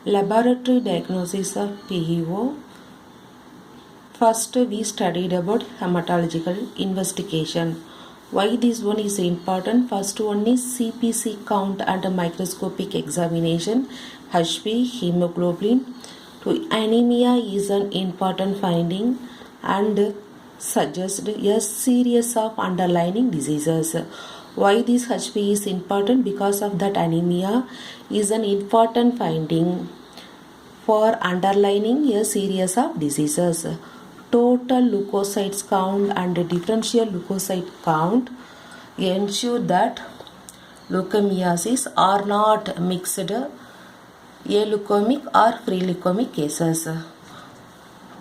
Laboratory diagnosis of PEO. First, we studied about hematological investigation. Why this one is important? First one is CPC count under microscopic examination. HB, hemoglobin. To anemia is an important finding and suggests a series of underlying diseases. Why this HB is important? Because of that anemia is an important finding for underlining a series of diseases. Total leukocytes count and differential leukocyte count ensure that leukemias are not mixed aleucomic or free leucomic cases.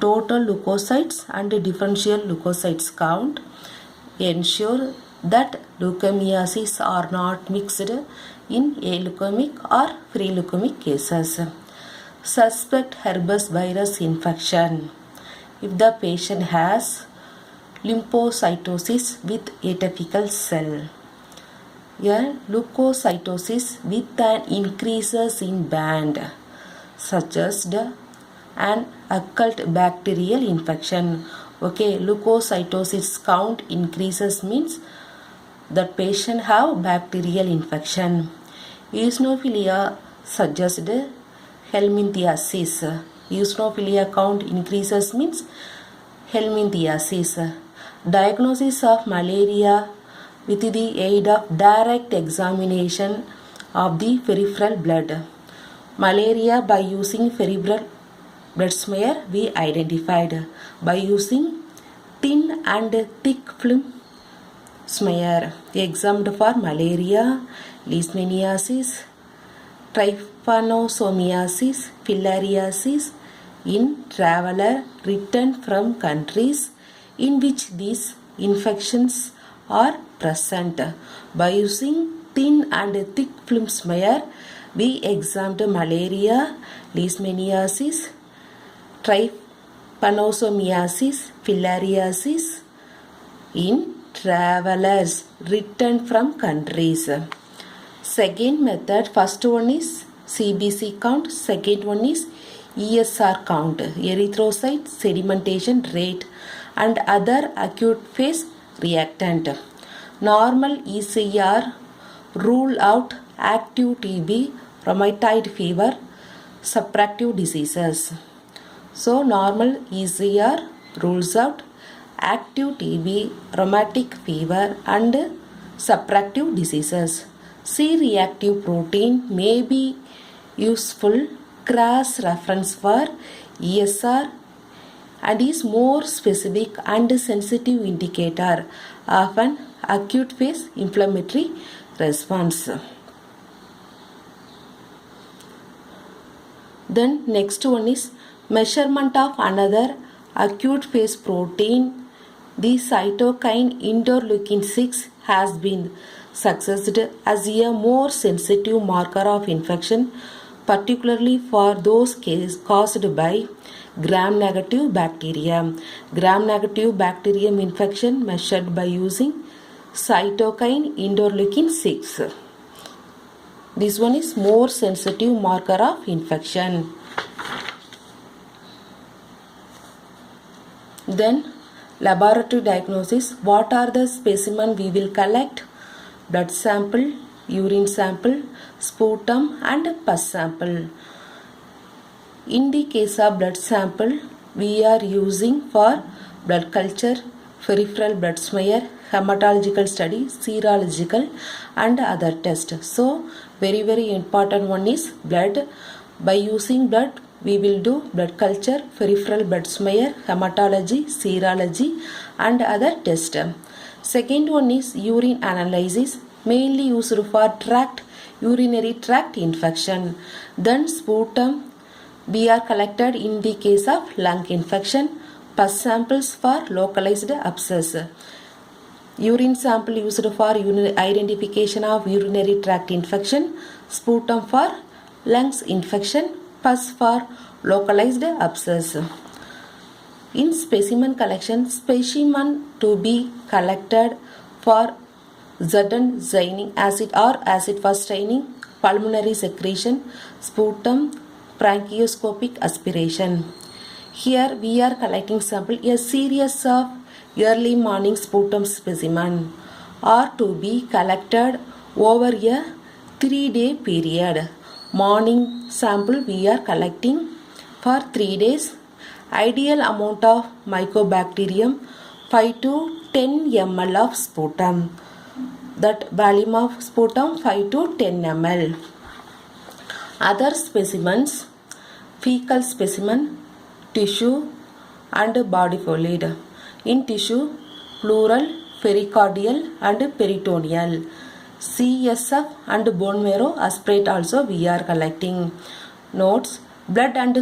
Total leukocytes and differential leukocytes count ensure that leukemias are not mixed in aleucomic or free leucomic cases. Suspect herpes virus infection. If the patient has lymphocytosis with atypical cell, a leukocytosis with an increases in band suggests an occult bacterial infection. Okay, leukocytosis count increases means that patient have bacterial infection. Eosinophilia suggests helminthiasis. Eosinophilia count increases means helminthiasis. Diagnosis of malaria with the aid of direct examination of the peripheral blood. Malaria by using peripheral blood smear we identified by using thin and thick film smear. Examined for malaria, leishmaniasis, trypanosomiasis, filariasis in traveler returned from countries in which these infections are present. By using thin and thick film smear, we examined malaria, leishmaniasis, trypanosomiasis, filariasis in travelers returned from countries. Second method, first one is CBC count, second one is ESR count, erythrocyte sedimentation rate and other acute phase reactant. Normal ECR rule out active TB, rheumatoid fever, suppressive diseases. So normal ECR rules out active TB, rheumatic fever and suppressive diseases. C-reactive protein may be useful cross reference for ESR and is more specific and sensitive indicator of an acute phase inflammatory response. Then next one is measurement of another acute phase protein. The cytokine interleukin 6 has been successed as a more sensitive marker of infection, particularly for those cases caused by gram-negative bacteria. Gram-negative bacterium infection measured by using cytokine interleukin 6. This one is more sensitive marker of infection. Then laboratory diagnosis. What are the specimen we will collect? Blood sample, urine sample, sputum and pus sample. In the case of blood sample, we are using for blood culture, peripheral blood smear, hematological study, serological and other tests. So very important one is blood. By using blood, we will do blood culture, peripheral blood smear, hematology, serology and other tests. Second one is urine analysis, mainly used for urinary tract infection. Then sputum we are collected in the case of lung infection. Pus samples for localized abscess. Urine sample used for identification of urinary tract infection. Sputum for lungs infection. Pus for localized abscess. In specimen collection, specimen to be collected for xanthan acid or acid for staining, pulmonary secretion, sputum, bronchoscopic aspiration. Here we are collecting sample. A series of early morning sputum specimen are to be collected over a 3-day period. Morning sample we are collecting for 3 days. Ideal amount of Mycobacterium 5 to 10 ml of sputum. That volume of sputum 5 to 10 ml. Other specimens, fecal specimen, tissue and body fluid. In tissue, pleural, pericardial and peritoneal. CSF and bone marrow aspirate also we are collecting. Notes: blood and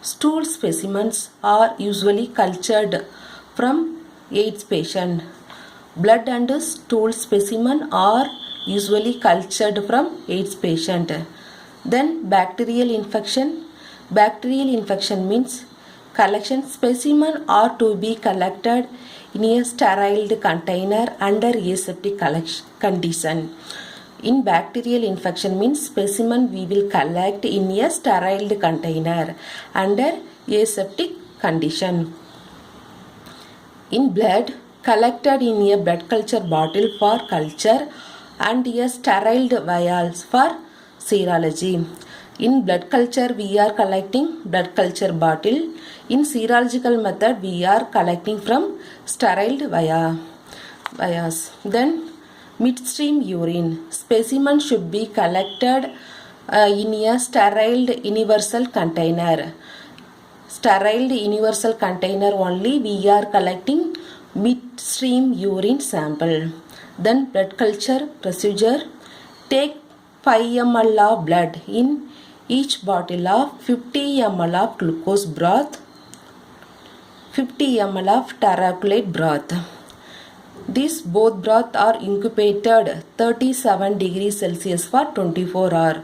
stool specimens are usually cultured from AIDS patient. Blood and stool specimen are usually cultured from AIDS patient. Then bacterial infection. Bacterial infection means collection specimen are to be collected in a sterile container under aseptic condition. In bacterial infection means specimen we will collect in a sterile container under aseptic condition. In blood, collected in a blood culture bottle for culture and a sterile vials for serology. In blood culture we are collecting blood culture bottle. In serological method we are collecting from sterile vials. Then midstream urine. Specimen should be collected in a sterile universal container. Sterile universal container only we are collecting midstream urine sample. Then blood culture procedure. Take 5 ml of blood. In each bottle of 50 ml of glucose broth, 50 ml of terephthalate broth. These both broth are incubated 37 degrees Celsius for 24 hours.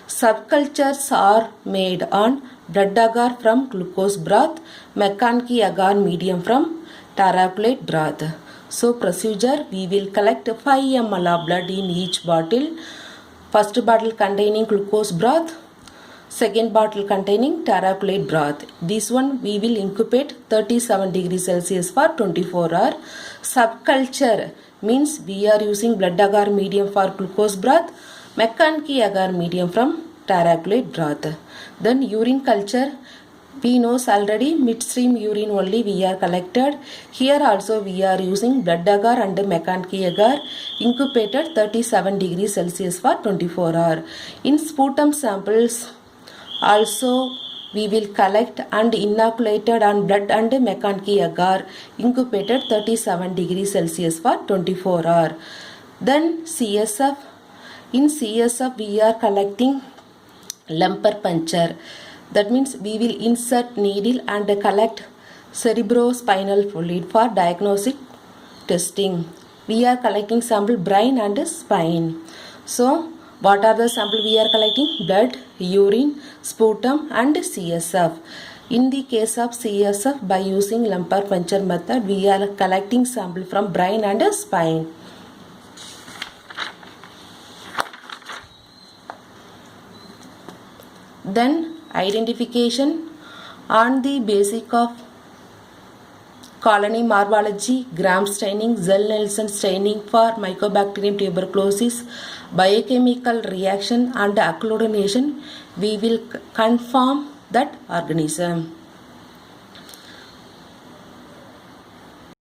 Subcultures are made on blood agar from glucose broth, McConkey agar medium from terephthalate broth. So procedure, we will collect 5 ml of blood in each bottle. First bottle containing glucose broth, second bottle containing terephthalate broth. This one we will incubate 37 degrees Celsius for 24 hours. Subculture means we are using blood agar medium for glucose broth, McConkey agar medium from terephthalate broth. Then urine culture, we know already midstream urine only we are collected. Here also we are using blood agar and McConkey agar incubated 37 degrees Celsius for 24 hours. In sputum samples also we will collect and inoculated on blood and McConkey agar incubated 37 degrees Celsius for 24 hours. Then CSF. In CSF we are collecting lumbar puncture. That means we will insert needle and collect cerebrospinal fluid for diagnostic testing. We are collecting sample brain and spine. So what are the sample we are collecting? Blood, urine, sputum and CSF. In the case of CSF, by using lumbar puncture method, we are collecting sample from brain and spine. Then identification on the basis of colony morphology, gram staining, Zell-Nelson staining for Mycobacterium tuberculosis, biochemical reaction and agglutination, we will confirm that organism.